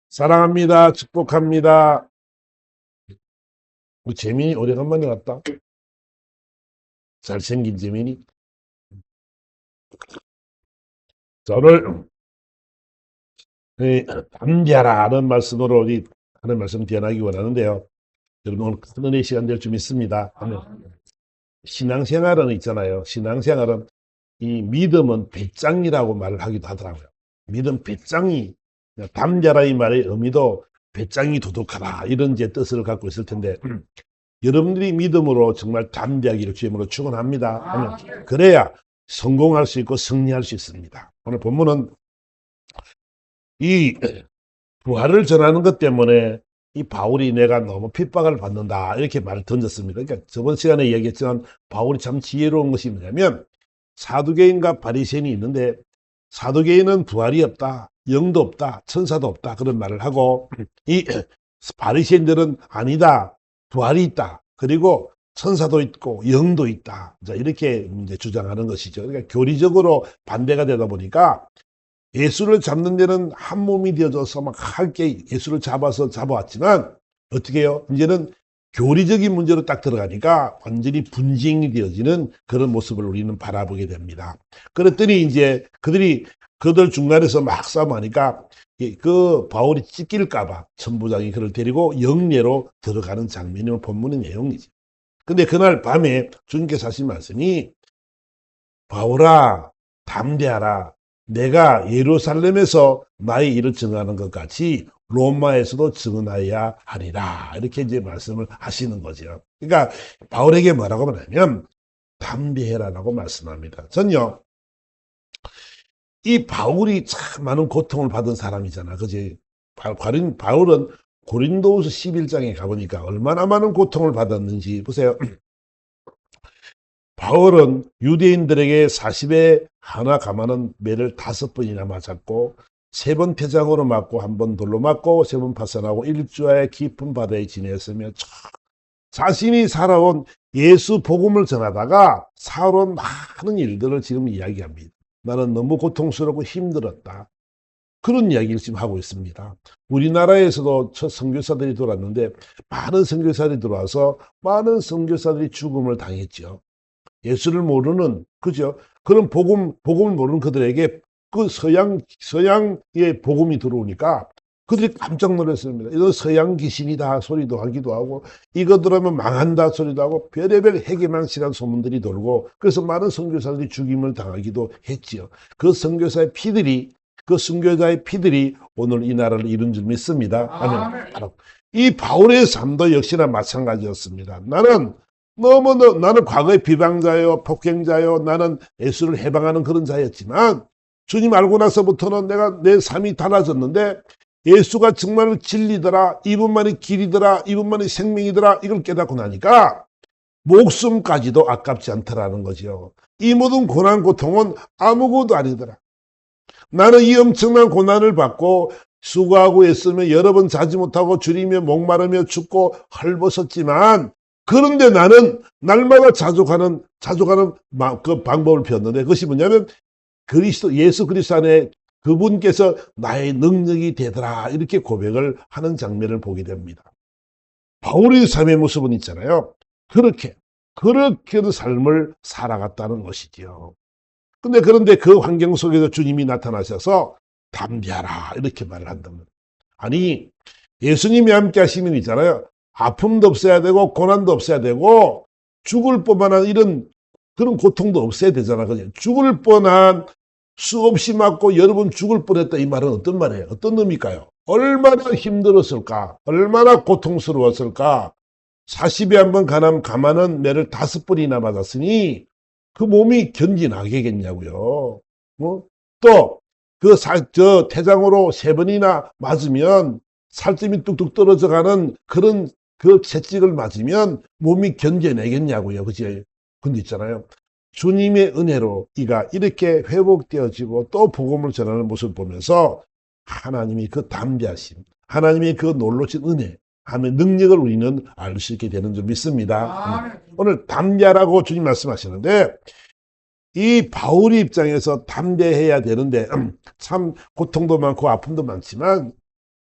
사랑합니다. 축복합니다. 우리 재민이 오래간만에 왔다. 잘생긴 재민이. 저를 담대하라는 말씀으로 하는 말씀 전하기 원하는데요. 여러분 오늘 큰 은혜 시간 될 좀 있습니다. 신앙생활은 있잖아요. 신앙생활은 이 믿음은 배짱이라고 말을 하기도 하더라고요. 믿음 배짱이 담대하라 이 말의 의미도 배짱이 도둑하라 이런 제 뜻을 갖고 있을 텐데 여러분들이 믿음으로 정말 담대하기를 주님으로 축원합니다. 그래야 성공할 수 있고 승리할 수 있습니다. 오늘 본문은 이 부활을 전하는 것 때문에 이 바울이 내가 너무 핍박을 받는다 이렇게 말을 던졌습니다. 그러니까 저번 시간에 얘기했지만 바울이 참 지혜로운 것이 뭐냐면 사두개인과 바리새인이 있는데 사두개인은 부활이 없다, 영도 없다, 천사도 없다 그런 말을 하고 이 바리새인들은 아니다, 부활이 있다. 그리고 천사도 있고 영도 있다. 자, 이렇게 이제 주장하는 것이죠. 그러니까 교리적으로 반대가 되다 보니까 예수를 잡는 데는 한 몸이 되어져서 막 함께 예수를 잡아왔지만 어떻게 해요? 이제는 교리적인 문제로 딱 들어가니까 완전히 분쟁이 되어지는 그런 모습을 우리는 바라보게 됩니다. 그랬더니 이제 그들 중간에서 막 싸움하니까 그 바울이 찢길까봐 천부장이 그를 데리고 영례로 들어가는 장면이 본문의 내용이지. 근데 그날 밤에 주님께서 하신 말씀이 바울아 담대하라. 내가 예루살렘에서 나의 일을 증언하는 것 같이 로마에서도 증언하여야 하리라. 이렇게 이제 말씀을 하시는 거죠. 그러니까 바울에게 뭐라고 말하냐면 담대해라라고 말씀합니다. 전요. 이 바울이 참 많은 고통을 받은 사람이잖아. 그지? 바울은 고린도후서 11장에 가보니까 얼마나 많은 고통을 받았는지 보세요. 바울은 유대인들에게 40에 하나 감하는 매를 5번이나 맞았고 3번 태장으로 맞고 1번 돌로 맞고 3번 파산하고 일주하에 깊은 바다에 지냈으며 자신이 살아온 예수 복음을 전하다가 살아온 많은 일들을 지금 이야기합니다. 나는 너무 고통스럽고 힘들었다. 그런 이야기를 지금 하고 있습니다. 우리나라에서도 첫 선교사들이 들어왔는데 많은 선교사들이 들어와서 많은 선교사들이 죽음을 당했죠. 예수를 모르는, 그죠? 그런 복음을 모르는 그들에게 그 서양의 복음이 들어오니까 그들이 깜짝 놀랐습니다. 이거 서양 귀신이다 소리도 하기도 하고, 이거 들으면 망한다 소리도 하고, 별의별 해괴망실한 소문들이 돌고, 그래서 많은 선교사들이 죽임을 당하기도 했지요. 그 선교사의 피들이 오늘 이 나라를 이룬 줄 믿습니다. 아멘. 이 바울의 삶도 역시나 마찬가지였습니다. 나는 과거에 비방자요, 폭행자요, 나는 예수를 해방하는 그런 자였지만, 주님 알고 나서부터는 내 삶이 달라졌는데, 예수가 정말 진리더라, 이분만이 길이더라, 이분만이 생명이더라, 이걸 깨닫고 나니까, 목숨까지도 아깝지 않더라는 거죠. 이 모든 고난, 고통은 아무것도 아니더라. 나는 이 엄청난 고난을 받고, 수고하고 애쓰며 여러 번 자지 못하고 줄이며 목마르며 춥고 헐벗었지만, 그런데 나는 날마다 자족하는 그 방법을 폈는데 그것이 뭐냐면 예수 그리스도 안에 그분께서 나의 능력이 되더라 이렇게 고백을 하는 장면을 보게 됩니다. 바울의 삶의 모습은 있잖아요. 그렇게 삶을 살아갔다는 것이지요. 그런데 그 환경 속에서 주님이 나타나셔서 담대하라 이렇게 말을 한다면 아니 예수님이 함께 하시면 있잖아요. 아픔도 없어야 되고 고난도 없어야 되고 죽을 뻔한 그런 고통도 없어야 되잖아. 그냥 죽을 뻔한 수없이 맞고 여러 번 죽을 뻔했다 이 말은 어떤 말이에요? 어떤 의미일까요? 얼마나 힘들었을까? 얼마나 고통스러웠을까? 40에 한 번 감하는 매를 5번이나 맞았으니 그 몸이 견디나겠냐고요. 또 태장으로 3번이나 맞으면 살점이 뚝뚝 떨어져가는 그런 그 채찍을 맞으면 몸이 견뎌내겠냐고요. 그치? 근데 있잖아요. 주님의 은혜로 이가 이렇게 회복되어지고 또 복음을 전하는 모습을 보면서 하나님이 그 담대하심, 하나님의 그 놀라신 은혜, 하나님의 능력을 우리는 알 수 있게 되는 줄 믿습니다. 오늘 담대하라고 주님 말씀하시는데 이 바울의 입장에서 담대해야 되는데 참 고통도 많고 아픔도 많지만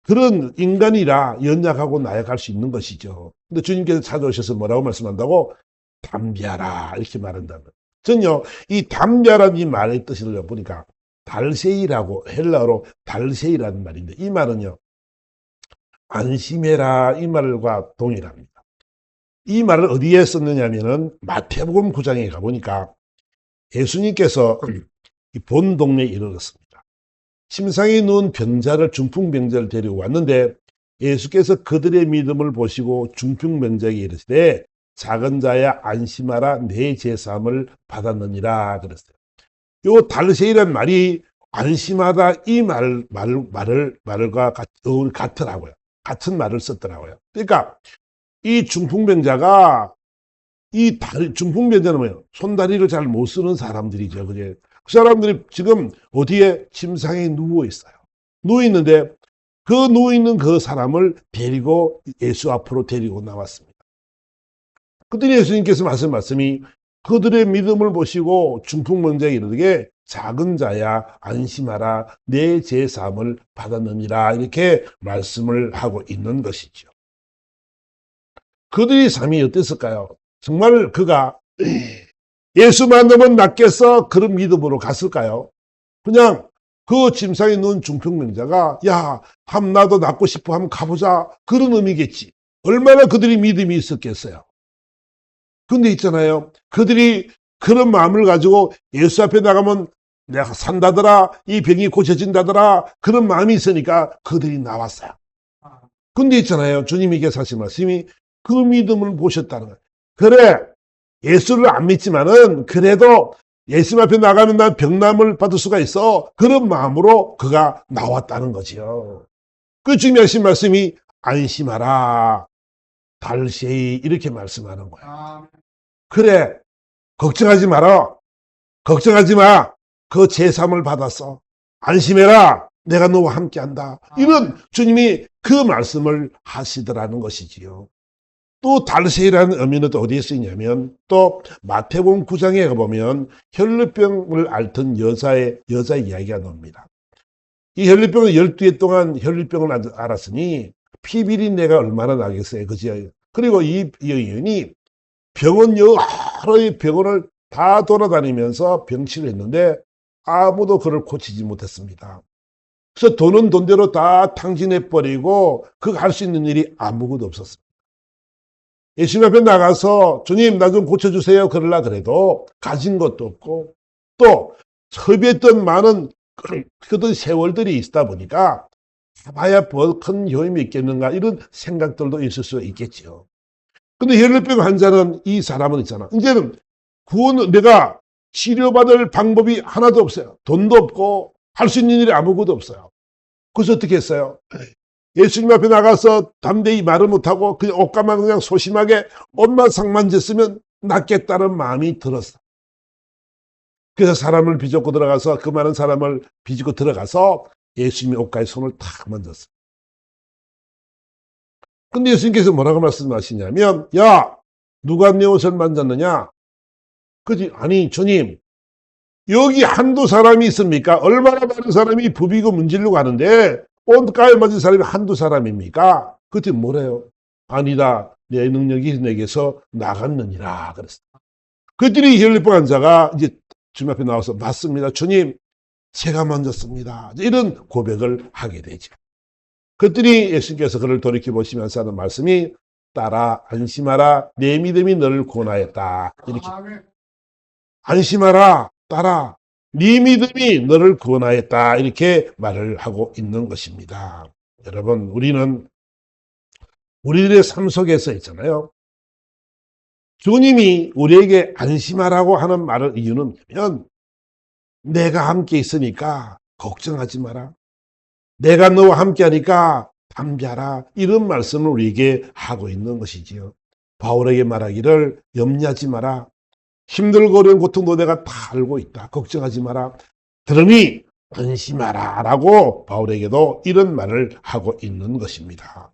그런 인간이라 연약하고 나약할 수 있는 것이죠. 근데 주님께서 찾아오셔서 뭐라고 말씀한다고? 담대하라 이렇게 말한다면 전요 이 담대하라는 이 말의 뜻을 보니까 달세이라고 헬라어로 달세이라는 말인데 이 말은요 안심해라 이 말과 동일합니다. 이 말을 어디에 썼느냐면은 마태복음 9장에 가보니까 예수님께서 이 본 동네에 이르렀습니다. 침상에 누운 병자를 중풍병자를 데리고 왔는데 예수께서 그들의 믿음을 보시고 중풍병자에게 이르시되 작은 자야 안심하라 내 제사함을 받았느니라 그랬어요. 요 달세이란 말이 안심하다 이 말과 같더라고요. 같은 말을 썼더라고요. 그러니까 이 중풍병자가 중풍병자는 뭐예요? 손다리를 잘 못 쓰는 사람들이죠. 그제? 그 사람들이 지금 어디에 침상에 누워 있어요. 누워 있는데 그 누워 있는 그 사람을 데리고 예수 앞으로 데리고 나왔습니다. 그때 예수님께서 하신 말씀이 그들의 믿음을 보시고 중풍병자에게 이르되 작은 자야 안심하라 내 제사함을 받았느니라 이렇게 말씀을 하고 있는 것이죠. 그들의 삶이 어땠을까요? 정말 그가 예수 만나면 낫겠어 그런 믿음으로 갔을까요? 그냥 그 침상에 누운 중풍병자가 야, 나도 낫고 싶어 한번 가보자 그런 의미겠지. 얼마나 그들이 믿음이 있었겠어요. 근데 있잖아요. 그들이 그런 마음을 가지고 예수 앞에 나가면 내가 산다더라 이 병이 고쳐진다더라 그런 마음이 있으니까 그들이 나왔어요. 근데 있잖아요. 주님에게 하신 말씀이 그 믿음을 보셨다는 거예요. 그래 예수를 안 믿지만은 그래도 예수 앞에 나가면 난 병남을 받을 수가 있어. 그런 마음으로 그가 나왔다는 거지요. 그 주님이 하신 말씀이 안심하라 달세이 이렇게 말씀하는 거예요. 그래 걱정하지 마라. 걱정하지 마. 그 제삼을 받았어. 안심해라. 내가 너와 함께한다. 이런 주님이 그 말씀을 하시더라는 것이지요. 또 달세이라는 의미는 또 어디에 쓰이냐면 또 마태복음 9장에 가보면 혈루병을 앓던 여자 이야기가 나옵니다. 이 혈루병은 12해 동안 혈루병을 앓았으니 피비린내가 얼마나 나겠어요. 그죠? 그리고 이 여인이 여러 병원을 다 돌아다니면서 병치를 했는데 아무도 그를 고치지 못했습니다. 그래서 돈은 돈대로 다 탕진해버리고 그가 할 수 있는 일이 아무것도 없었습니다. 예수님 앞에 나가서 주님 나 좀 고쳐주세요 그러려 그래도 가진 것도 없고 또 협의했던 많은 그런 세월들이 있다 보니까 봐야 큰 효임이 있겠는가 이런 생각들도 있을 수 있겠지요. 근데 혈루병 환자는 이 사람은 있잖아. 이제는 내가 치료받을 방법이 하나도 없어요. 돈도 없고 할 수 있는 일이 아무것도 없어요. 그래서 어떻게 했어요? 예수님 앞에 나가서 담대히 말을 못하고 그냥 옷가만 그냥 소심하게 옷만 상만졌으면 낫겠다는 마음이 들었어. 그래서 사람을 비집고 들어가서 그 많은 사람을 비집고 들어가서 예수님의 옷가에 손을 탁 만졌어. 근데 예수님께서 뭐라고 말씀하시냐면 야 누가 내 옷을 만졌느냐? 그지? 아니 주님 여기 한두 사람이 있습니까? 얼마나 많은 사람이 부비고 문지르고 하는데 옷가에 맞은 사람이 한두 사람입니까? 그때 뭐래요? 아니다. 내 능력이 내게서 나갔느니라 그랬어. 그들이 혈루병 환자가 이제 주님 앞에 나와서 맞습니다. 주님 제가 만졌습니다. 이런 고백을 하게 되죠. 그들이 예수님께서 그를 돌이켜보시면서 하는 말씀이 따라 안심하라 내 믿음이 너를 구원하였다. 이렇게 안심하라 따라 네 믿음이 너를 구원하였다. 이렇게 말을 하고 있는 것입니다. 여러분 우리는 우리들의 삶 속에서 있잖아요. 주님이 우리에게 안심하라고 하는 말을 이유는 뭐냐면 내가 함께 있으니까 걱정하지 마라. 내가 너와 함께 하니까 담대하라. 이런 말씀을 우리에게 하고 있는 것이지요. 바울에게 말하기를 염려하지 마라. 힘들고 어려운 고통도 내가 다 알고 있다. 걱정하지 마라. 들으니 안심하라 라고 바울에게도 이런 말을 하고 있는 것입니다.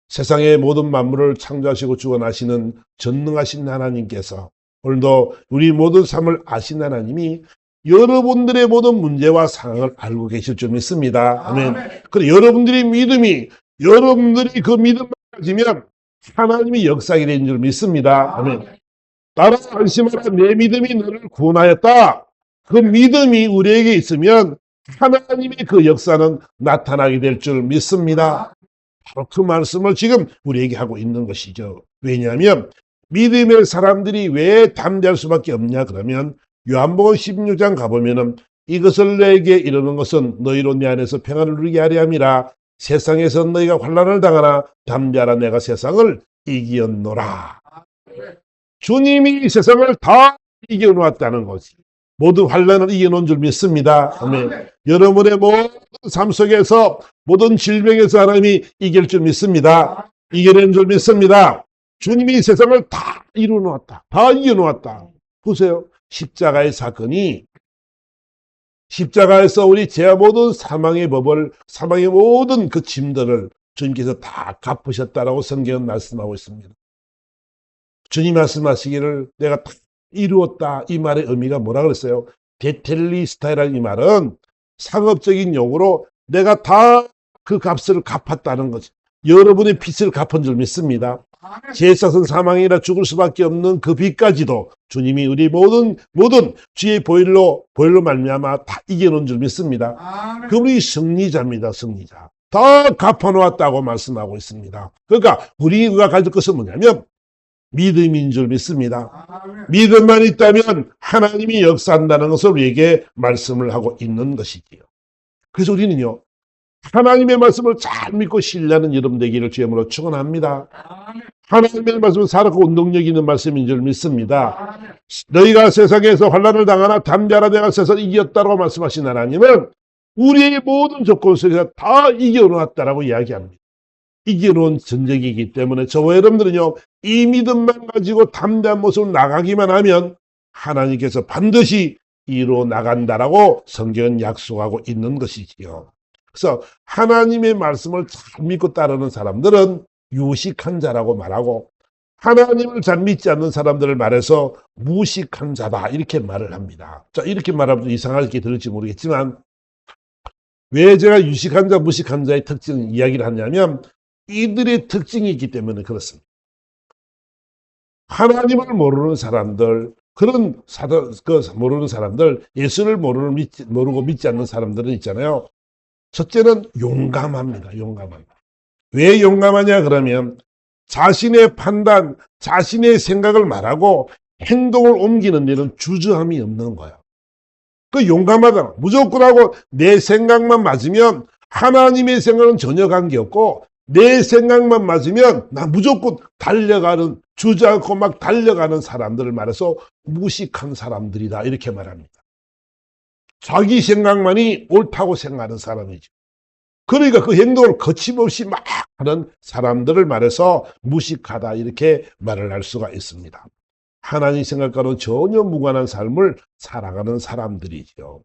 세상의 모든 만물을 창조하시고 주관하시는 전능하신 하나님께서 오늘도 우리 모든 삶을 아신 하나님이 여러분들의 모든 문제와 상황을 알고 계실 줄 믿습니다. 아멘. 그래 여러분들의 믿음이 여러분들이 그 믿음을 가지면 하나님이 역사하게 되는 줄 믿습니다. 아멘. 따라 안심하라 내 믿음이 너를 구원하였다. 그 믿음이 우리에게 있으면 하나님의 그 역사는 나타나게 될 줄 믿습니다. 바로 그 말씀을 지금 우리에게 하고 있는 것이죠. 왜냐하면 믿음의 사람들이 왜 담대할 수밖에 없냐 그러면 요한복음 16장 가보면은 이것을 내게 이르는 것은 너희로 내 안에서 평안을 누리게 하려 함이라. 세상에서 너희가 환난을 당하나 담대하라 내가 세상을 이기었노라. 주님이 세상을 다 이겨놓았다는 것이 모든 환난을 이겨놓은 줄 믿습니다. 아멘. 여러분의 모든 삶 속에서 모든 질병에서 하나님이 이길 줄 믿습니다. 이겨낸 줄 믿습니다. 주님이 세상을 다 이루어놓았다. 다 이겨놓았다. 보세요. 십자가의 사건이 십자가에서 우리 죄와 모든 사망의 법을 사망의 모든 그 짐들을 주님께서 다 갚으셨다라고 성경은 말씀하고 있습니다. 주님 말씀하시기를 내가 다 이루었다. 이 말의 의미가 뭐라 그랬어요? 데텔리스타이라는 이 말은 상업적인 용어로 내가 다 그 값을 갚았다는 거죠. 여러분의 빚을 갚은 줄 믿습니다. 죄사선 사망이라 죽을 수밖에 없는 그 빚까지도 주님이 우리 모든 주의 보혈로 말미암아 다 이겨놓은 줄 믿습니다. 그분이 승리자입니다. 승리자. 다 갚아놓았다고 말씀하고 있습니다. 그러니까 우리가 가질 것은 뭐냐면 믿음인 줄 믿습니다. 믿음만 있다면 하나님이 역사한다는 것을 우리에게 말씀을 하고 있는 것이지요. 그래서 우리는요. 하나님의 말씀을 잘 믿고 신뢰하는 여러분 되기를 주님으로 축원합니다. 하나님의 말씀은 살았고 운동력 있는 말씀인 줄 믿습니다. 너희가 세상에서 환난을 당하나 담대하라 내가 세상을 이겼다고 말씀하신 하나님은 우리의 모든 조건 속에서 다 이겨놓았다라고 이야기합니다. 이겨놓은 전쟁이기 때문에 저와 여러분들은요. 이 믿음만 가지고 담대한 모습으로 나가기만 하면 하나님께서 반드시 이루어 나간다라고 성경은 약속하고 있는 것이지요. 그래서 하나님의 말씀을 잘 믿고 따르는 사람들은 유식한 자라고 말하고 하나님을 잘 믿지 않는 사람들을 말해서 무식한 자다 이렇게 말을 합니다. 자 이렇게 말하면 이상하게 들을지 모르겠지만 왜 제가 유식한 자, 무식한 자의 특징 이야기를 하냐면 이들의 특징이 있기 때문에 그렇습니다. 하나님을 모르는 사람들 모르는 사람들 예수를 모르고 믿지 않는 사람들은 있잖아요. 첫째는 용감합니다. 용감합니다. 왜 용감하냐 그러면 자신의 판단, 자신의 생각을 말하고 행동을 옮기는 데는 주저함이 없는 거예요. 그 용감하다. 무조건 하고 내 생각만 맞으면 하나님의 생각은 전혀 관계없고 내 생각만 맞으면 나 무조건 달려가는 주저않고 막 달려가는 사람들을 말해서 무식한 사람들이다 이렇게 말합니다. 자기 생각만이 옳다고 생각하는 사람이죠. 그러니까 그 행동을 거침없이 막 하는 사람들을 말해서 무식하다 이렇게 말을 할 수가 있습니다. 하나님 생각과는 전혀 무관한 삶을 살아가는 사람들이죠.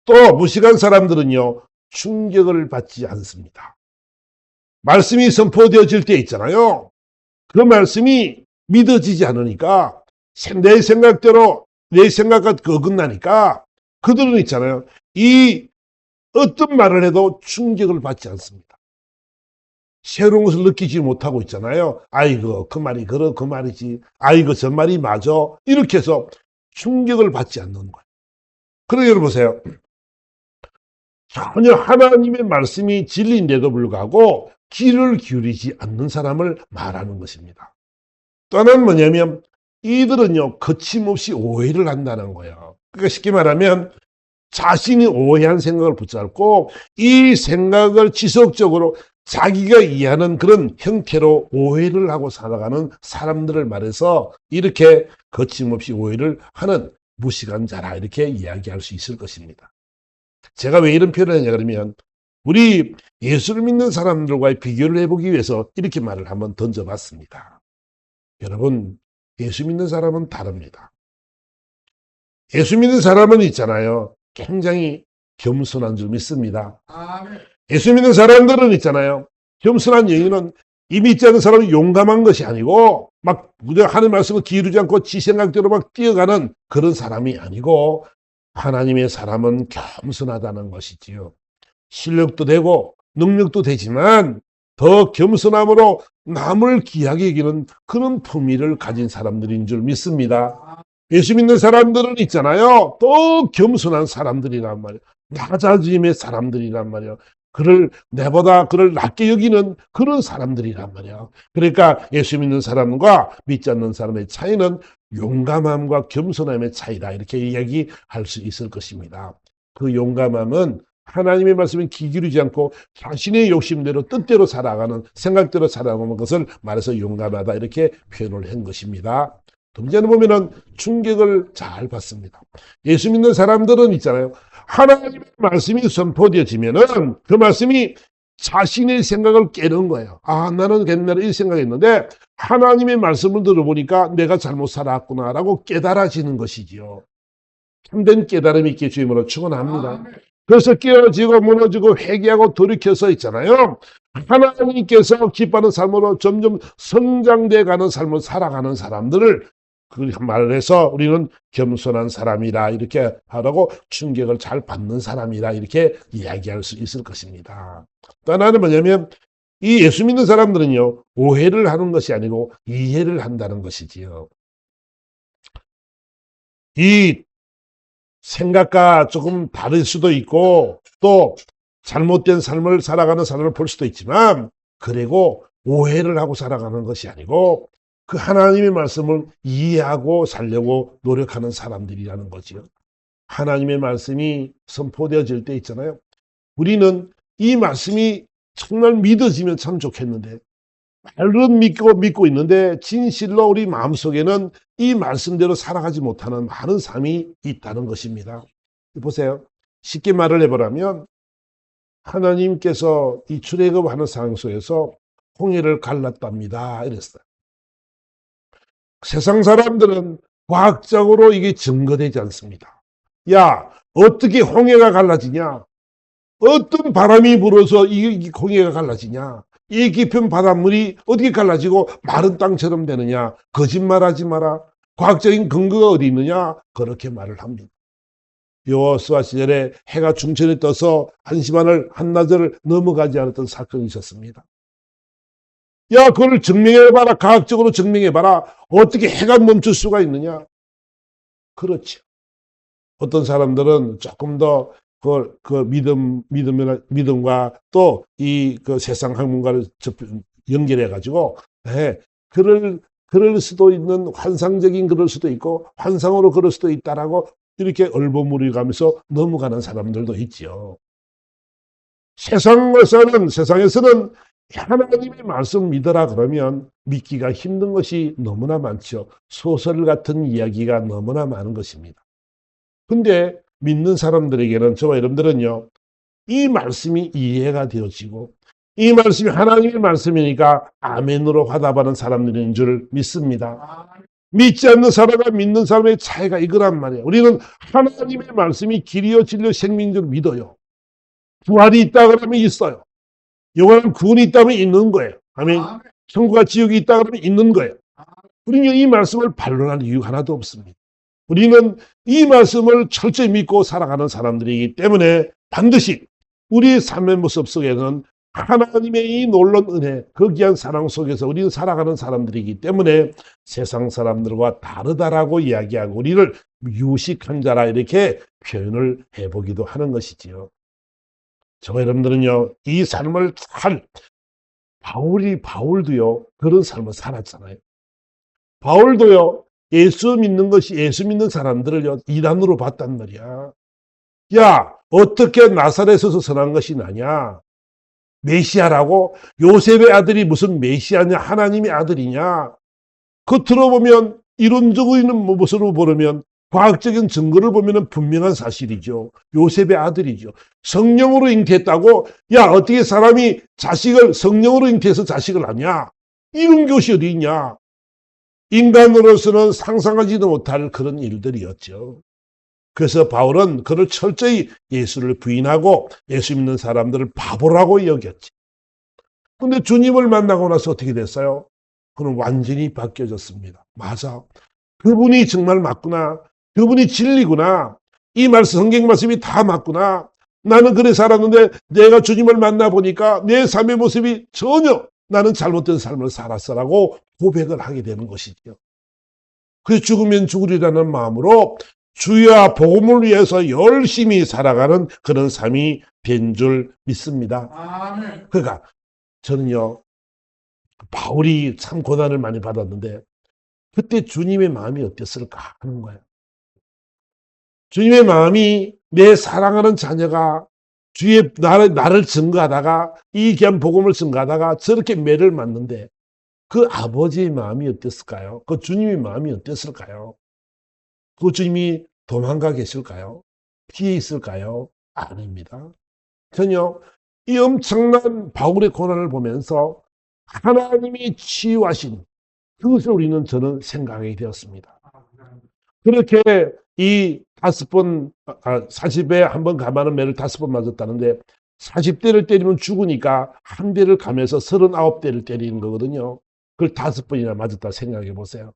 또 무식한 사람들은요. 충격을 받지 않습니다. 말씀이 선포되어질 때 있잖아요. 그 말씀이 믿어지지 않으니까 내 생각대로 내 생각과 어긋나니까 그들은 있잖아요. 이 어떤 말을 해도 충격을 받지 않습니다. 새로운 것을 느끼지 못하고 있잖아요. 아이고 그 말이 그 말이지. 아이고 저 말이 맞아. 이렇게 해서 충격을 받지 않는 거예요. 그러니까 여러분 보세요. 전혀 하나님의 말씀이 진리인데도 불구하고 귀를 기울이지 않는 사람을 말하는 것입니다. 또 하나는 뭐냐면 이들은요 거침없이 오해를 한다는 거예요. 그러니까 쉽게 말하면 자신이 오해한 생각을 붙잡고 이 생각을 지속적으로 자기가 이해하는 그런 형태로 오해를 하고 살아가는 사람들을 말해서 이렇게 거침없이 오해를 하는 무식한 자라 이렇게 이야기할 수 있을 것입니다. 제가 왜 이런 표현을 하냐 그러면 우리 예수를 믿는 사람들과의 비교를 해보기 위해서 이렇게 말을 한번 던져봤습니다. 여러분 예수 믿는 사람은 다릅니다. 예수 믿는 사람은 있잖아요. 굉장히 겸손한 줄 믿습니다. 예수 믿는 사람들은 있잖아요. 겸손한 이유는 이 믿지 않는 사람은 용감한 것이 아니고 막 하는 말씀을 기르지 않고 지 생각대로 막 뛰어가는 그런 사람이 아니고 하나님의 사람은 겸손하다는 것이지요. 실력도 되고 능력도 되지만 더 겸손함으로 남을 귀하게 여기는 그런 품위를 가진 사람들인 줄 믿습니다. 예수 믿는 사람들은 있잖아요. 또 겸손한 사람들이란 말이에요. 낮아짐의 사람들이란 말이에요. 내보다 그를 낮게 여기는 그런 사람들이란 말이에요. 그러니까 예수 믿는 사람과 믿지 않는 사람의 차이는 용감함과 겸손함의 차이다. 이렇게 이야기할 수 있을 것입니다. 그 용감함은 하나님의 말씀에 귀 기울이지 않고 자신의 욕심대로 뜻대로 살아가는 생각대로 살아가는 것을 말해서 용감하다 이렇게 표현을 한 것입니다. 두 번째는 보면은 충격을 잘 받습니다. 예수 믿는 사람들은 있잖아요. 하나님의 말씀이 선포되어지면은 그 말씀이 자신의 생각을 깨는 거예요. 아, 나는 옛날에 이 생각했는데 하나님의 말씀을 들어보니까 내가 잘못 살았구나라고 깨달아지는 것이지요. 참된 깨달음이 있게 주임으로 축원합니다. 그래서 깨어지고 무너지고 회개하고 돌이켜서 있잖아요. 하나님께서 기뻐하는 삶으로 점점 성장돼 가는 삶을 살아가는 사람들을 그 말을 해서 우리는 겸손한 사람이라 이렇게 하라고 충격을 잘 받는 사람이라 이렇게 이야기할 수 있을 것입니다. 또 하나는 뭐냐면 이 예수 믿는 사람들은요, 오해를 하는 것이 아니고 이해를 한다는 것이지요. 이 생각과 조금 다를 수도 있고 또 잘못된 삶을 살아가는 사람을 볼 수도 있지만 그리고 오해를 하고 살아가는 것이 아니고 그 하나님의 말씀을 이해하고 살려고 노력하는 사람들이라는 거지요. 하나님의 말씀이 선포되어질 때 있잖아요. 우리는 이 말씀이 정말 믿어지면 참 좋겠는데 말은 믿고 있는데 진실로 우리 마음속에는 이 말씀대로 살아가지 못하는 많은 삶이 있다는 것입니다. 보세요. 쉽게 말을 해보라면 하나님께서 이 출애굽하는 상황 속에서 홍해를 갈랐답니다. 이랬어요. 세상 사람들은 과학적으로 이게 증거되지 않습니다. 야, 어떻게 홍해가 갈라지냐? 어떤 바람이 불어서 이 홍해가 갈라지냐? 이 깊은 바닷물이 어떻게 갈라지고 마른 땅처럼 되느냐? 거짓말하지 마라. 과학적인 근거가 어디 있느냐? 그렇게 말을 합니다. 여호수아 시절에 해가 중천에 떠서 한나절을 넘어가지 않았던 사건이 있었습니다. 야, 그걸 증명해봐라. 과학적으로 증명해봐라. 어떻게 해가 멈출 수가 있느냐? 그렇죠. 어떤 사람들은 조금 더 믿음과 또 그 세상 학문과를 연결해가지고, 그럴 수도 있는 환상적인 그럴 수도 있고, 환상으로 그럴 수도 있다라고 이렇게 얼버무려가면서 넘어가는 사람들도 있죠. 세상에서는 하나님의 말씀 믿어라 그러면 믿기가 힘든 것이 너무나 많죠. 소설 같은 이야기가 너무나 많은 것입니다. 근데 믿는 사람들에게는 저와 여러분들은요, 이 말씀이 이해가 되어지고 이 말씀이 하나님의 말씀이니까 아멘으로 화답하는 사람들인 줄 믿습니다. 믿지 않는 사람과 믿는 사람의 차이가 이거란 말이에요. 우리는 하나님의 말씀이 길이요 진리요 생명인 줄 믿어요. 부활이 있다 그러면 있어요. 영원한 구원이 있다면 있는 거예요. 아멘. 천국과 지옥이 있다 그러면 있는 거예요. 우리는 이 말씀을 반론할 이유가 하나도 없습니다. 우리는 이 말씀을 철저히 믿고 살아가는 사람들이기 때문에 반드시 우리의 삶의 모습 속에는 하나님의 이 놀라운 은혜, 그 귀한 사랑 속에서 우리는 살아가는 사람들이기 때문에 세상 사람들과 다르다라고 이야기하고 우리를 유식한 자라 이렇게 표현을 해보기도 하는 것이지요. 저와 여러분들은요, 이 삶을 바울도요, 그런 삶을 살았잖아요. 바울도요, 예수 믿는 사람들을요, 이단으로 봤단 말이야. 야, 어떻게 나사렛에서 선한 것이 나냐? 메시아라고? 요셉의 아들이 무슨 메시아냐? 하나님의 아들이냐? 겉으로 보면, 이론적인 모습으로 보면, 과학적인 증거를 보면 분명한 사실이죠. 요셉의 아들이죠. 성령으로 잉태했다고? 야, 어떻게 사람이 성령으로 잉태해서 자식을 하냐? 이런 것이 어디 있냐? 인간으로서는 상상하지도 못할 그런 일들이었죠. 그래서 바울은 그를 철저히 예수를 부인하고 예수 믿는 사람들을 바보라고 여겼지. 근데 주님을 만나고 나서 어떻게 됐어요? 그는 완전히 바뀌어졌습니다. 맞아. 그분이 정말 맞구나. 그분이 진리구나. 이 말씀, 성경 말씀이 다 맞구나. 나는 그래 살았는데 내가 주님을 만나보니까 내 삶의 모습이 전혀 나는 잘못된 삶을 살았어라고 고백을 하게 되는 것이죠. 그 죽으면 죽으리라는 마음으로 주야 복음을 위해서 열심히 살아가는 그런 삶이 된 줄 믿습니다. 아멘. 그러니까 저는요, 바울이 참 고난을 많이 받았는데 그때 주님의 마음이 어땠을까 하는 거예요. 주님의 마음이 내 사랑하는 자녀가 주의 나를 증거하다가 이 귀한 복음을 증거하다가 저렇게 매를 맞는데 그 아버지의 마음이 어땠을까요? 그 주님의 마음이 어땠을까요? 그 주님이 도망가 계실까요? 피해 있을까요? 아닙니다. 전혀 이 엄청난 바울의 고난을 보면서 하나님이 치유하신 그것을 우리는 저는 생각하게 되었습니다. 그렇게 이 5번, 40에 한 번 감하는 매를 5번 맞았다는데 40대를 때리면 죽으니까 한 대를 감해서 39대를 때리는 거거든요. 그걸 5번이나 맞았다 생각해 보세요.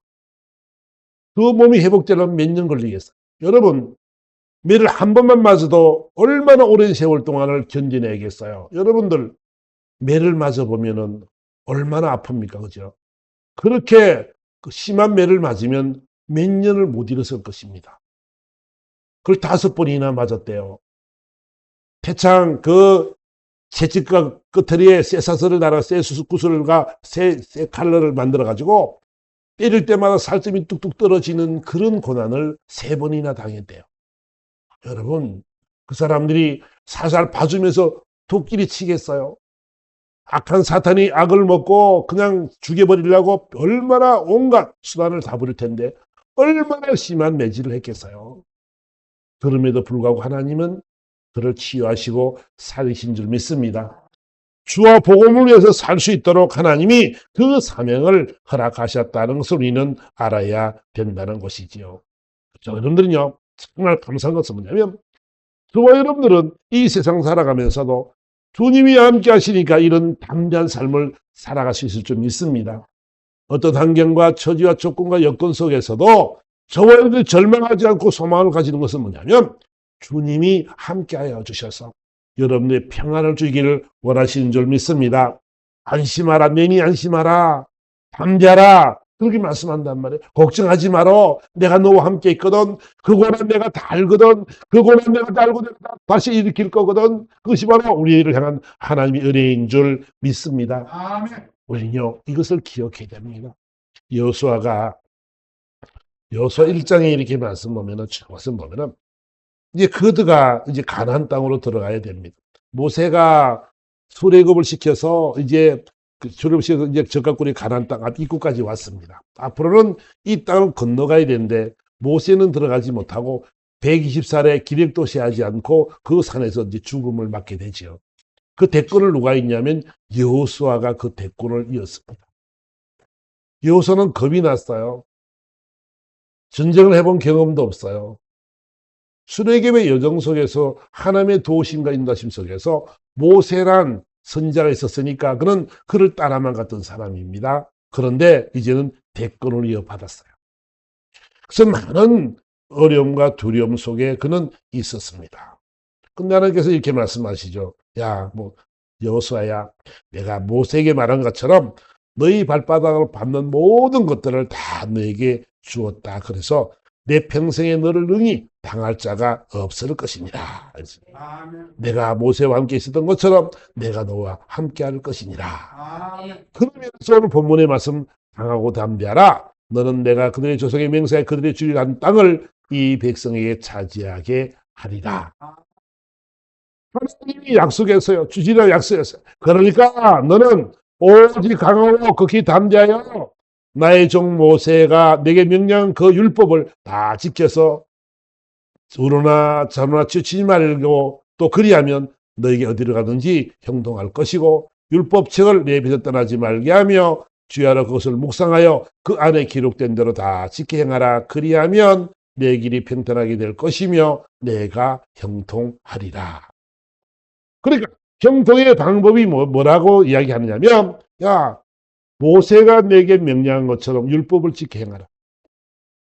그 몸이 회복되려면 몇 년 걸리겠어요? 여러분, 매를 한 번만 맞아도 얼마나 오랜 세월 동안을 견뎌내겠어요? 여러분들, 매를 맞아보면은 얼마나 아픕니까? 그죠? 그렇게 심한 매를 맞으면 몇 년을 못 일었을 것입니다. 그걸 5번이나 맞았대요. 태창 그 채찍과 끝털이에 쇠사슬을 달아 쇠구슬과 쇠 칼날을 만들어가지고 때릴 때마다 살점이 뚝뚝 떨어지는 그런 고난을 3번이나 당했대요. 여러분, 그 사람들이 살살 봐주면서 도끼리 치겠어요? 악한 사탄이 악을 먹고 그냥 죽여버리려고 얼마나 온갖 수단을 다 부릴 텐데 얼마나 심한 매질을 했겠어요. 그럼에도 불구하고 하나님은 그를 치유하시고 살리신 줄 믿습니다. 주와 복음을 위해서 살 수 있도록 하나님이 그 사명을 허락하셨다는 것을 우리는 알아야 된다는 것이지요. 여러분들은요, 정말 감사한 것은 뭐냐면 저와 여러분들은 이 세상 살아가면서도 주님이 함께 하시니까 이런 담대한 삶을 살아갈 수 있을 줄 믿습니다. 어떤 환경과 처지와 조건과 여건 속에서도 저와 여러분들이 절망하지 않고 소망을 가지는 것은 뭐냐면 주님이 함께하여 주셔서 여러분들의 평안을 주기를 원하시는 줄 믿습니다. 안심하라, 매니 안심하라, 담대하라, 그렇게 말씀한단 말이에요. 걱정하지 마라. 내가 너와 함께 있거든. 그 고난 내가 다 알거든. 그 고난 내가 다 알고 내가 다시 일으킬 거거든. 그것이 바로 우리를 향한 하나님의 은혜인 줄 믿습니다. 아멘. 우리는요, 이것을 기억해야 됩니다. 여호수아가 여호수아 1장에 이렇게 말씀 보면은 이제 그드가 이제 가나안 땅으로 들어가야 됩니다. 모세가 출애굽을 시켜서 이제 출애굽을 시켜서 이제 적각군이 가나안 땅 앞 입구까지 왔습니다. 앞으로는 이 땅을 건너가야 되는데 모세는 들어가지 못하고 120살에 기력도시 하지 않고 그 산에서 이제 죽음을 맞게 되지요. 그 대권을 누가 있냐면 여호수아가 그 대권을 이었습니다. 여호수아는 겁이 났어요. 전쟁을 해본 경험도 없어요. 출애굽의 여정 속에서 하나님의 도우심과 인도하심 속에서 모세란 선지자가 있었으니까 그는 그를 따라만 갔던 사람입니다. 그런데 이제는 대권을 이어받았어요. 그래서 많은 어려움과 두려움 속에 그는 있었습니다. 근데 하나님께서 이렇게 말씀하시죠. 야, 여호수아야, 내가 모세에게 말한 것처럼 너희 발바닥으로 밟는 모든 것들을 다 너에게 주었다. 그래서 내 평생에 너를 능히 당할 자가 없을 것이니라. 아멘. 내가 모세와 함께 있었던 것처럼 내가 너와 함께 할 것이니라. 아멘. 그러면서 오늘 본문의 말씀 당하고 담대하라. 너는 내가 그들의 조상의 맹세에 그들의 주리라 한 땅을 이 백성에게 차지하게 하리라. 하나님이 약속했어요. 주시라 약속했어요. 그러니까 너는 오직 강하고 극히 담대하여 나의 종 모세가 내게 명령한 그 율법을 다 지켜서 우로나 자로나 치우치지 말고 또 그리하면 너에게 어디로 가든지 형통할 것이고 율법책을 내 입에서 떠나지 말게 하며 주야로 그것을 묵상하여 그 안에 기록된 대로 다 지켜 행하라. 그리하면 내 길이 평탄하게 될 것이며 내가 형통하리라. 그러니까 형통의 방법이 뭐라고 이야기하느냐면, 야, 모세가 내게 명령한 것처럼 율법을 지켜 행하라.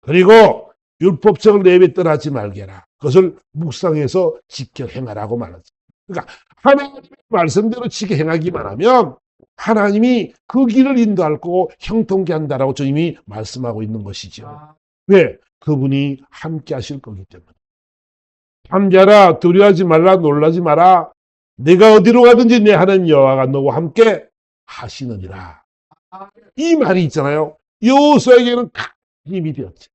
그리고 율법책을 내뱉더라 하지 말게라. 그것을 묵상해서 지켜 행하라고 말하죠. 그러니까 하나님의 말씀대로 지켜 행하기만 하면 하나님이 그 길을 인도할 거고 형통케 한다라고 주님이 말씀하고 있는 것이죠. 왜? 그분이 함께 하실 거기 때문에. 함께하라, 두려워하지 말라, 놀라지 마라. 내가 어디로 가든지 내 하나님 여호와가 너와 함께 하시느니라. 이 말이 있잖아요. 여호수아에게는 큰 힘이 되었지.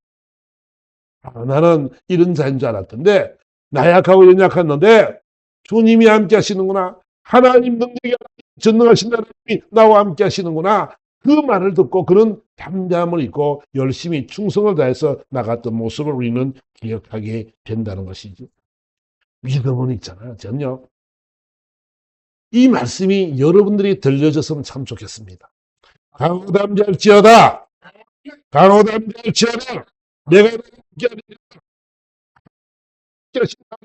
나는 이런 자인 줄 알았던데 나약하고 연약했는데 주님이 함께 하시는구나. 하나님 능력이 전능하신 하나님이 나와 함께 하시는구나. 그 말을 듣고 그런 담대함을 입고 열심히 충성을 다해서 나갔던 모습을 우리는 기억하게 된다는 것이죠. 믿음은 있잖아요. 전요. 이 말씀이 여러분들이 들려졌으면 참 좋겠습니다. 강호담잘지어다. 강호담잘지어다. 내가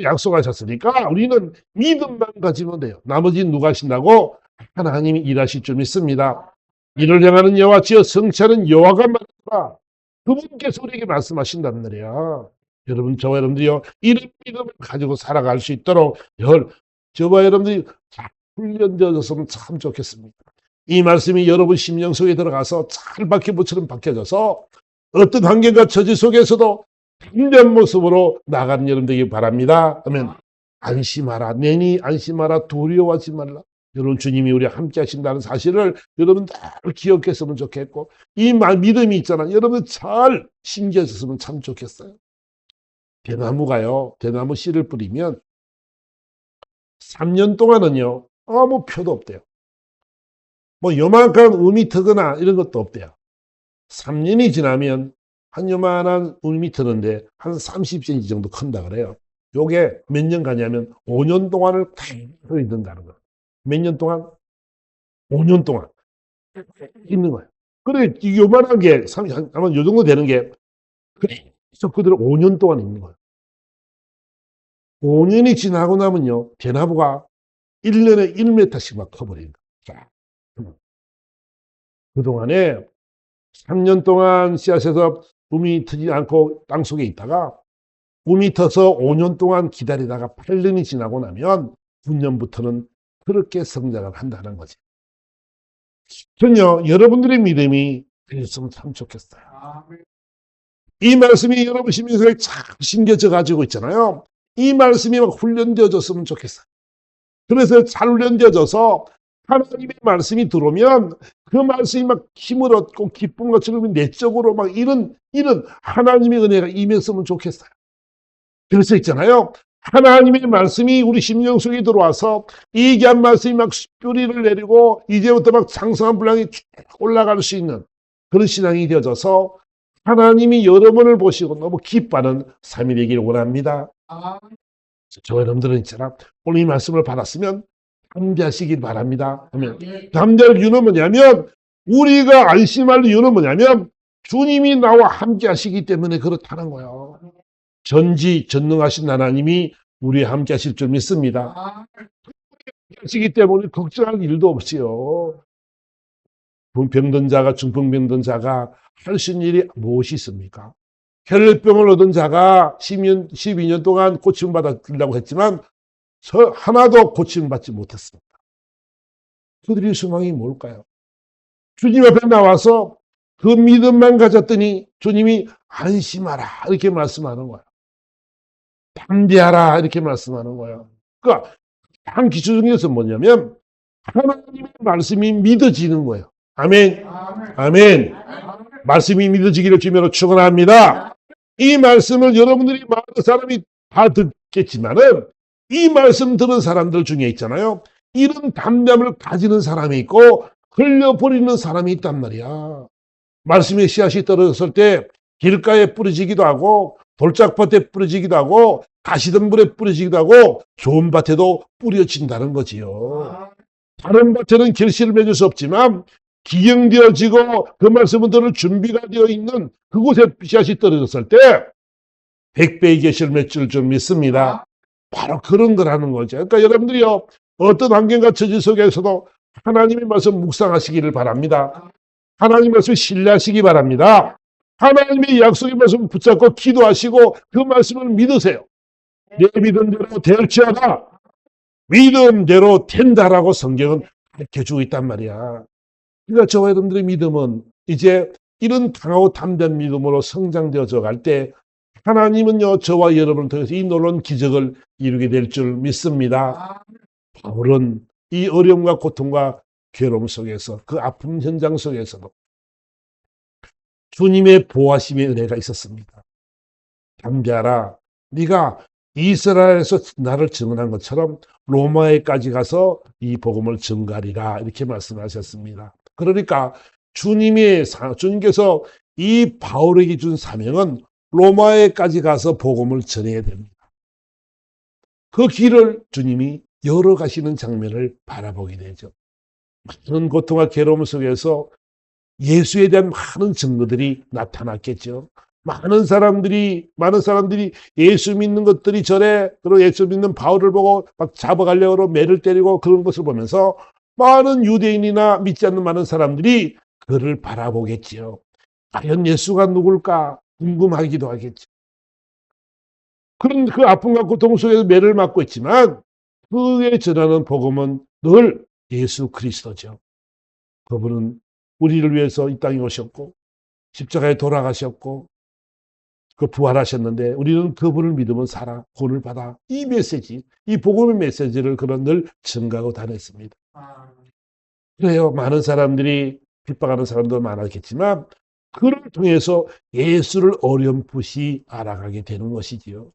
약속하셨으니까 우리는 믿음만 가지면 돼요. 나머지는 누가 하신다고? 하나님이 일하실 줄 믿습니다. 이를 향하는 여호와 지어 성취하는 여호와가 말하라. 그분께서 우리에게 말씀하신단 말이야. 여러분, 저와 여러분들이요, 이런 믿음을 가지고 살아갈 수 있도록 저와 여러분들이 잘 훈련되어졌으면 참 좋겠습니다. 이 말씀이 여러분 심령 속에 들어가서 잘 박혀부처럼 박혀져서 어떤 환경과 처지 속에서도 힘든 모습으로 나가는 여러분 되기 바랍니다. 그러면 안심하라, 내니 안심하라, 두려워하지 말라. 여러분, 주님이 우리와 함께 하신다는 사실을 여러분 늘 기억했으면 좋겠고, 이 믿음이 있잖아. 여러분 잘 심겨졌으면 참 좋겠어요. 대나무 씨를 뿌리면 3년 동안은요, 아무 표도 없대요. 뭐 요만한 우미 트거나 이런 것도 없대요. 3년이 지나면 한 요만한 우미 트는데 한 30cm 정도 큰다 그래요. 요게 몇 년 가냐면 5년 동안을 계속 있는다는 거예요. 몇 년 동안? 5년 동안 있는 거예요. 그래, 요만한 게 아마 요 정도 되는 게 계속 그대로 5년 동안 있는 거예요. 5년이 지나고 나면요, 대나무가 1년에 1m씩 막 커버린 거예요. 그동안에 3년 동안 씨앗에서 um이 트지 않고 땅 속에 있다가 um이 터서 5년 동안 기다리다가 8년이 지나고 나면 9년부터는 그렇게 성장을 한다는 거지. 전요, 여러분들의 믿음이 그랬으면 참 좋겠어요. 이 말씀이 여러분 심령속에 잘 심겨져 가지고 있잖아요. 이 말씀이 막 훈련되어졌으면 좋겠어요. 그래서 잘 훈련되어져서 하나님의 말씀이 들어오면 그 말씀이 막 힘을 얻고 기쁜 것처럼 내적으로 막 이런 하나님의 은혜가 임했으면 좋겠어요. 그래서 있잖아요. 하나님의 말씀이 우리 심령 속에 들어와서 이 귀한 말씀이 막 뿌리를 내리고 이제부터 막 장성한 분량이 쭉 올라갈 수 있는 그런 신앙이 되어져서 하나님이 여러분을 보시고 너무 기뻐하는 삶이 되기를 원합니다. 저 여러분들은 있잖아. 오늘 이 말씀을 받았으면 담대하시길 바랍니다. 담대할 이유는 뭐냐면 우리가 안심할 이유는 뭐냐면 주님이 나와 함께 하시기 때문에 그렇다는 거예요. 전지전능하신 하나님이 우리와 함께 하실 줄 믿습니다. 하시기 때문에 걱정할 일도 없어요. 병든 자가, 중풍병든 자가 할 수 있는 일이 무엇이 있습니까? 혈류병을 얻은 자가 12년 동안 고침을 받으려고 했지만 하나도 고침을 받지 못했습니다. 그들의 소망이 뭘까요? 주님 앞에 나와서 그 믿음만 가졌더니 주님이 안심하라 이렇게 말씀하는 거예요. 담대하라 이렇게 말씀하는 거예요. 그러니까 한 기초 중에서 뭐냐면 하나님의 말씀이 믿어지는 거예요. 아멘. 아멘. 말씀이 믿어지기를 주님으로 축원합니다. 이 말씀을 여러분들이 많은 사람이 다 듣겠지만은 이 말씀 들은 사람들 중에 있잖아요. 이런 담대함을 가지는 사람이 있고 흘려버리는 사람이 있단 말이야. 말씀의 씨앗이 떨어졌을 때 길가에 뿌려지기도 하고 돌짝밭에 뿌려지기도 하고 가시덤불에 뿌려지기도 하고 좋은 밭에도 뿌려진다는 거지요. 다른 밭에는 결실을 맺을 수 없지만 기경되어지고 그 말씀을 들을 준비가 되어 있는 그곳에 씨앗이 떨어졌을 때 100배의 결실을 맺을 줄 믿습니다. 바로 그런 거라는 거죠. 그러니까 여러분들이요, 어떤 환경과 처지 속에서도 하나님의 말씀 묵상하시기를 바랍니다. 하나님의 말씀 신뢰하시기 바랍니다. 하나님의 약속의 말씀 붙잡고 기도하시고 그 말씀을 믿으세요. 내 믿음대로 될지어다. 믿음대로 된다라고 성경은 가르쳐주고 있단 말이야. 그러니까 저와 여러분들의 믿음은 이제 이런 강하고 담대한 믿음으로 성장되어져 갈 때 하나님은요 저와 여러분을 통해서 이 놀라운 기적을 이루게 될 줄 믿습니다. 바울은 이 어려움과 고통과 괴로움 속에서 그 아픔 현장 속에서도 주님의 보호하심의 은혜가 있었습니다. 담대하라. 네가 이스라엘에서 나를 증언한 것처럼 로마에까지 가서 이 복음을 전가리라 이렇게 말씀하셨습니다. 그러니까 주님께서 이 바울에게 준 사명은 로마에까지 가서 복음을 전해야 됩니다. 그 길을 주님이 열어가시는 장면을 바라보게 되죠. 많은 고통과 괴로움 속에서 예수에 대한 많은 증거들이 나타났겠죠. 많은 사람들이 예수 믿는 것들이 전에 그리고 예수 믿는 바울을 보고 막 잡아가려고 매를 때리고 그런 것을 보면서 많은 유대인이나 믿지 않는 많은 사람들이 그를 바라보겠지요. 과연 예수가 누굴까 궁금하기도 하겠죠. 그런 그 아픔과 고통 속에서 매를 맞고 있지만 그에 전하는 복음은 늘 예수 그리스도죠. 그분은 우리를 위해서 이 땅에 오셨고 십자가에 돌아가셨고 그 부활하셨는데 우리는 그분을 믿으면 살아 구원을 받아 이 메시지 이 복음의 메시지를 그런 늘 증가하고 다녔습니다. 그래요. 많은 사람들이 핍박하는 사람도 많았겠지만 그를 통해서 예수를 어렴풋이 알아가게 되는 것이지요.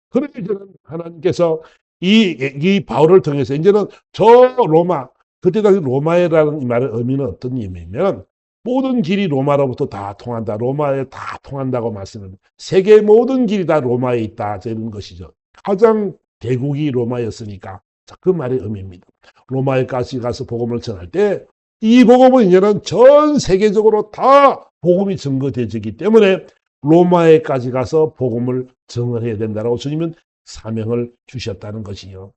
그러니 이제는 하나님께서 이 바울을 통해서 이제는 저 로마 그때 당시 로마에라는 말의 의미는 어떤 의미냐면 모든 길이 로마로부터 다 통한다. 로마에 다 통한다고 말씀합니다. 세계 모든 길이 다 로마에 있다. 이런 것이죠. 가장 대국이 로마였으니까 그 말의 의미입니다. 로마에까지 가서 복음을 전할 때 이 복음은 이제는 전 세계적으로 다 복음이 증거되기 때문에 로마에까지 가서 복음을 증언해야 된다고 주님은 사명을 주셨다는 것이요.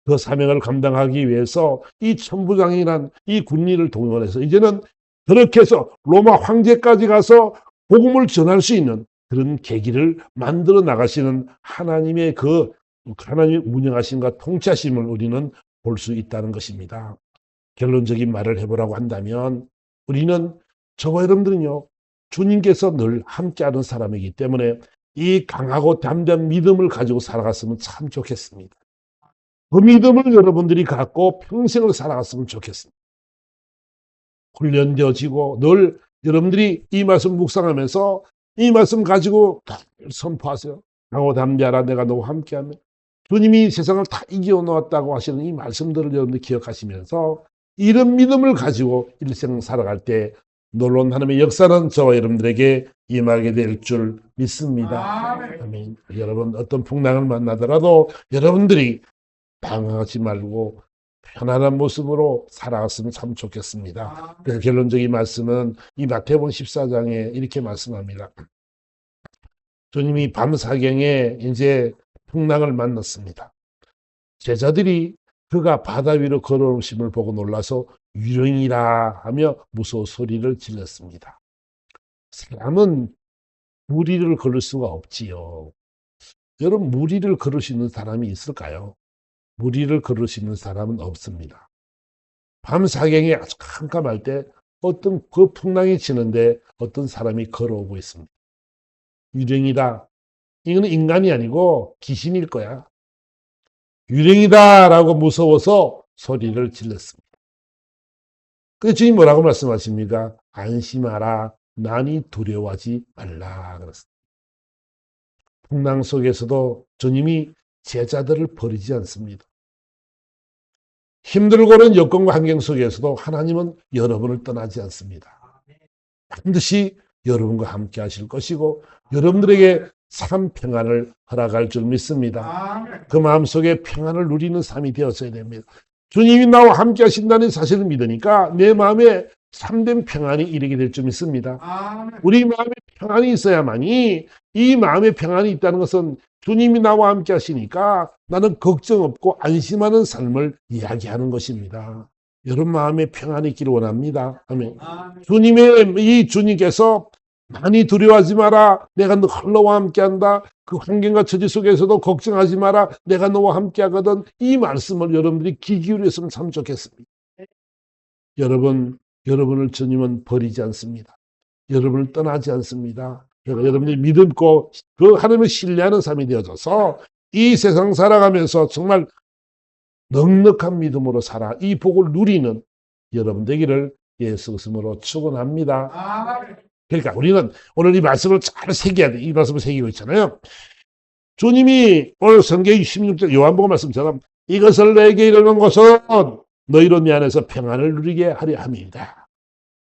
그 사명을 감당하기 위해서 이 천부장이란 이 군리를 동원해서 이제는 그렇게 해서 로마 황제까지 가서 복음을 전할 수 있는 그런 계기를 만들어 나가시는 하나님의 하나님의 운영하심과 통치하심을 우리는 볼 수 있다는 것입니다. 결론적인 말을 해보라고 한다면 우리는 저와 여러분들은요 주님께서 늘 함께하는 사람이기 때문에 이 강하고 담대한 믿음을 가지고 살아갔으면 참 좋겠습니다. 그 믿음을 여러분들이 갖고 평생을 살아갔으면 좋겠습니다. 훈련되어지고 늘 여러분들이 이 말씀 묵상하면서 이 말씀 가지고 선포하세요. 강하고 담대하라 내가 너와 함께하며 주님이 세상을 다 이겨놓았다고 하시는 이 말씀들을 여러분들이 기억하시면서 이런 믿음을 가지고 일생 살아갈 때 놀라운 하나님의 역사는 저와 여러분들에게 임하게 될 줄 믿습니다. 아멘. 여러분 어떤 풍랑을 만나더라도 여러분들이 당황하지 말고 편안한 모습으로 살아갔으면 참 좋겠습니다. 그래서 결론적인 말씀은 이 마태복음 14장에 이렇게 말씀합니다. 주님이 밤사경에 이제 풍랑을 만났습니다. 제자들이 그가 바다 위로 걸어오심을 보고 놀라서 유령이라 하며 무서워 소리를 질렀습니다. 사람은 무리를 걸을 수가 없지요. 여러분 무리를 걸을 수 있는 사람이 있을까요? 무리를 걸을 수 있는 사람은 없습니다. 밤사경에 아주 깜깜할 때 어떤 그 풍랑이 치는데 어떤 사람이 걸어오고 있습니다. 유령이다. 이거는 인간이 아니고 귀신일 거야. 유령이다라고 무서워서 소리를 질렀습니다. 그 주님 뭐라고 말씀하십니까? 안심하라. 난이 두려워하지 말라. 그랬습니다. 풍랑 속에서도 주님이 제자들을 버리지 않습니다. 힘들고는 여건과 환경 속에서도 하나님은 여러분을 떠나지 않습니다. 반드시 여러분과 함께 하실 것이고 여러분들에게 참 평안을 허락할 줄 믿습니다. 그 마음속에 평안을 누리는 삶이 되었어야 됩니다. 주님이 나와 함께 하신다는 사실을 믿으니까 내 마음에 참된 평안이 이르게 될 줄 믿습니다. 아멘. 우리 마음에 평안이 있어야만이, 이 마음에 평안이 있다는 것은 주님이 나와 함께 하시니까 나는 걱정 없고 안심하는 삶을 이야기하는 것입니다. 여러분 마음에 평안이 있기를 원합니다. 아멘. 아멘. 이 주님께서 많이 두려워하지 마라. 내가 너와 함께 한다. 그 환경과 처지 속에서도 걱정하지 마라. 내가 너와 함께 하거든. 이 말씀을 여러분들이 귀 기울였으면 참 좋겠습니다. 여러분을 주님은 버리지 않습니다. 여러분을 떠나지 않습니다. 여러분들이 믿음고 그 하나님을 신뢰하는 삶이 되어져서 이 세상 살아가면서 정말 넉넉한 믿음으로 살아 이 복을 누리는 여러분 되기를 예수 그리스도로 축원합니다. 아멘. 그러니까 우리는 오늘 이 말씀을 잘 새겨야 돼. 이 말씀을 새기고 있잖아요. 주님이 오늘 성경 16절 요한복음 말씀처럼 이것을 내게 이르는 것은 너희로 내 안에서 평안을 누리게 하려 함이다.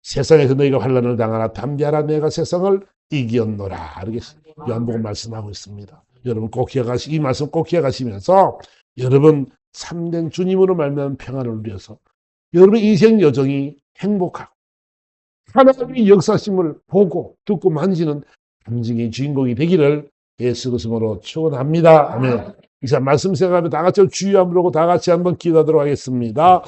세상에서 너희가 환난을 당하나 담대하라 내가 세상을 이겼노라. 이렇게 요한복음 말씀하고 있습니다. 여러분 꼭 이 말씀 꼭 기억하시면서 여러분 참된 주님으로 말미암은 평안을 누려서 여러분 인생 여정이 행복하고 하나님의 역사심을 보고 듣고 만지는 감정의 주인공이 되기를 예수 그리스도로 축원합니다. 아멘. 이제 말씀 생각하면 다 같이 주여 한번 부르고 다 같이 한번 기도하도록 하겠습니다.